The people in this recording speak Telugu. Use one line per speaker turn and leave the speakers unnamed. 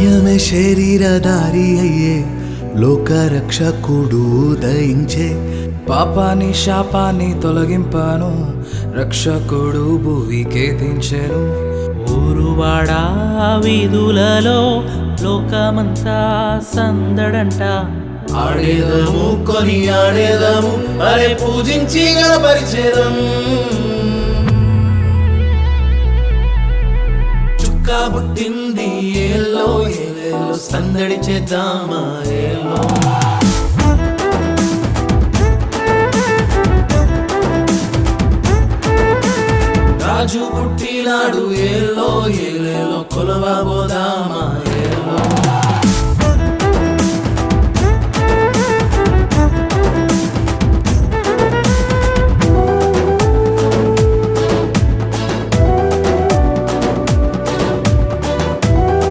వాక్యమే శరీరధారి అయ్యే లోకరక్షకుడు దయించే
పాపాని శాపాన్ని తొలగింపాను రక్షకుడు భువికే దించెను.
ఊరువాడా వీధులలో లోకమంతా సందడంట.
ఆడేదము కొని ఆడేదము అరే పూజించి గణపరిచేదం. చుక్క పుట్టింది ఏలో ఏలేలో సందడి చేద్దామా ఏలో. రాజు పుట్టినాడు ఏలో ఏలేలో కొలవబోదామా